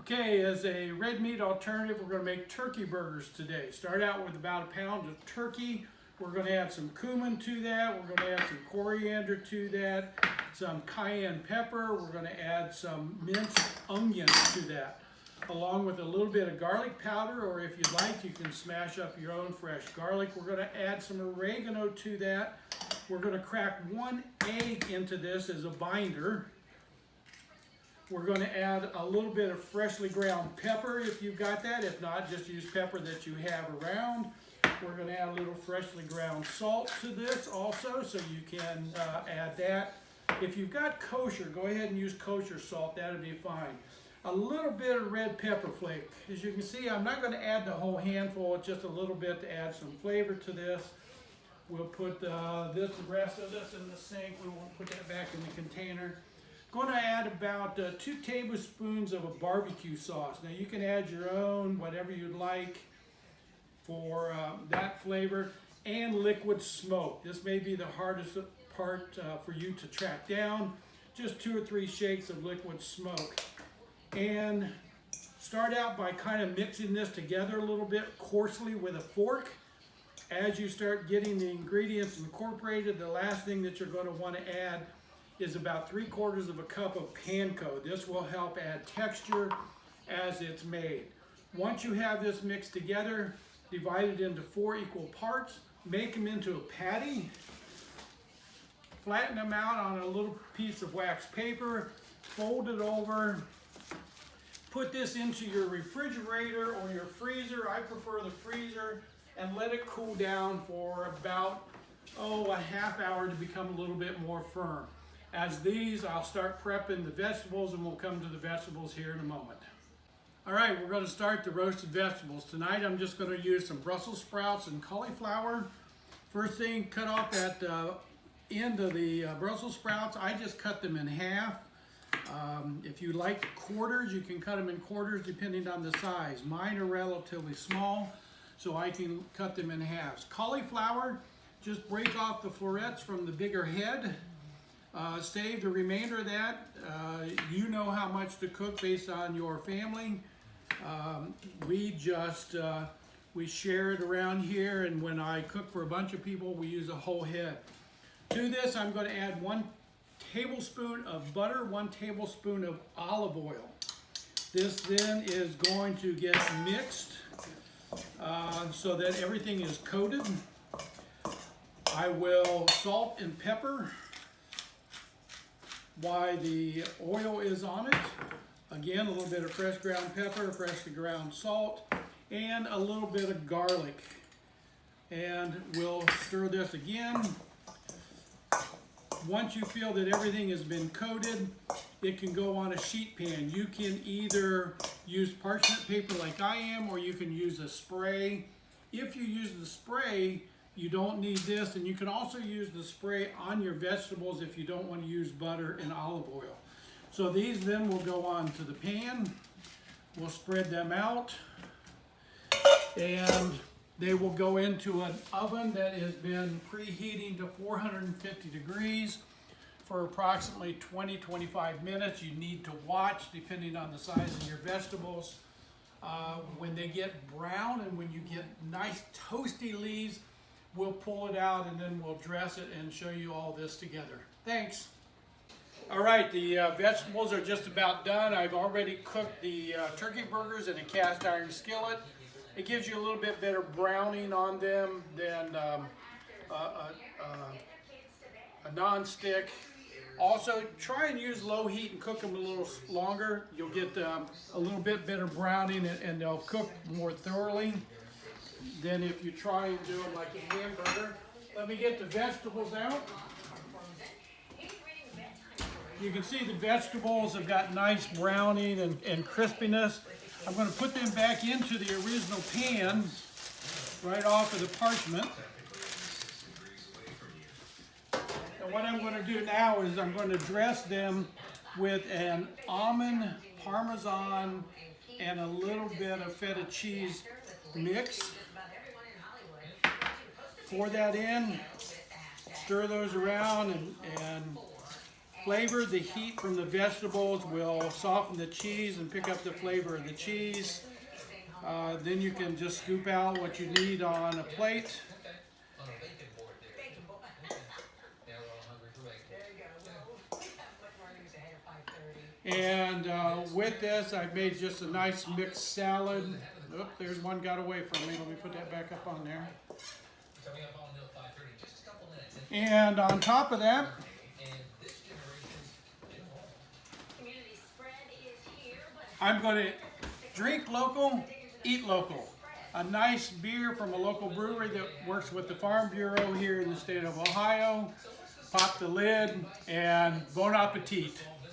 Okay, as a red meat alternative, we're going to make turkey burgers today. Start out with about a pound of turkey. We're going to add some cumin to that. We're going to add some coriander to that, some cayenne pepper. We're going to add some minced onions to that, along with a little bit of garlic powder, or if you'd like, you can smash up your own fresh garlic. We're going to add some oregano to that. We're going to crack 1 egg into this as a binder. We're going to add a little bit of freshly ground pepper if you've got that. If not, just use pepper that you have around. We're going to add a little freshly ground salt to this also, so you can add that. If you've got kosher, go ahead and use kosher salt. That'll be fine. A little bit of red pepper flake. As you can see, I'm not going to add the whole handful, just a little bit to add some flavor to this. We'll put the rest of this in the sink. We won't put that back in the container. Going to add about 2 tablespoons of a barbecue sauce. Now you can add your own, whatever you'd like for that flavor, and liquid smoke. This may be the hardest part for you to track down. Just 2 or 3 shakes of liquid smoke. And start out by kind of mixing this together a little bit coarsely with a fork. As you start getting the ingredients incorporated, the last thing that you're going to want to add is about 3/4 of a cup of panko. This will help add texture as it's made. Once you have this mixed together, divide it into 4 equal parts, make them into a patty, flatten them out on a little piece of wax paper, fold it over, put this into your refrigerator or your freezer. I prefer the freezer, and let it cool down for about, a half hour to become a little bit more firm. As these, I'll start prepping the vegetables, and we'll come to the vegetables here in a moment. All right, we're going to start the roasted vegetables. Tonight I'm just going to use some Brussels sprouts and cauliflower. First thing, cut off that end of the Brussels sprouts. I just cut them in half. If you like quarters, you can cut them in quarters depending on the size. Mine are relatively small, so I can cut them in halves. Cauliflower, just break off the florets from the bigger head. Save the remainder of that. You know how much to cook based on your family. We share it around here, and when I cook for a bunch of people, we use a whole head. To this, I'm going to add 1 tablespoon of butter, 1 tablespoon of olive oil. This then is going to get mixed so that everything is coated. I will salt and pepper while the oil is on it. Again, a little bit of fresh ground pepper, freshly ground salt, and a little bit of garlic. And we'll stir this again. Once you feel that everything has been coated, it can go on a sheet pan. You can either use parchment paper like I am, or you can use a spray. If you use the spray, you don't need this, and you can also use the spray on your vegetables if you don't want to use butter and olive oil. So these then will go on to the pan. We'll spread them out, and they will go into an oven that has been preheating to 450 degrees for approximately 20-25 minutes. You need to watch depending on the size of your vegetables. When they get brown and when you get nice toasty leaves, we'll pull it out, and then we'll dress it and show you all this together. Thanks. All right, the vegetables are just about done. I've already cooked the turkey burgers in a cast iron skillet. It gives you a little bit better browning on them than a non-stick. Also, try and use low heat and cook them a little longer. You'll get a little bit better browning, and they'll cook more thoroughly than if you try and do them like a hamburger. Let me get the vegetables out. You can see the vegetables have got nice browning and crispiness. I'm going to put them back into the original pan right off of the parchment. And what I'm going to do now is I'm going to dress them with an almond, parmesan, and a little bit of feta cheese mix. Pour that in, stir those around, and flavor. The heat from the vegetables will soften the cheese and pick up the flavor of the cheese. Then you can just scoop out what you need on a plate. And with this, I've made just a nice mixed salad. Oop, there's one got away from me. Let me put that back up on there. And on top of that, I'm going to drink local, eat local. A nice beer from a local brewery that works with the Farm Bureau here in the state of Ohio. Pop the lid and bon appetit.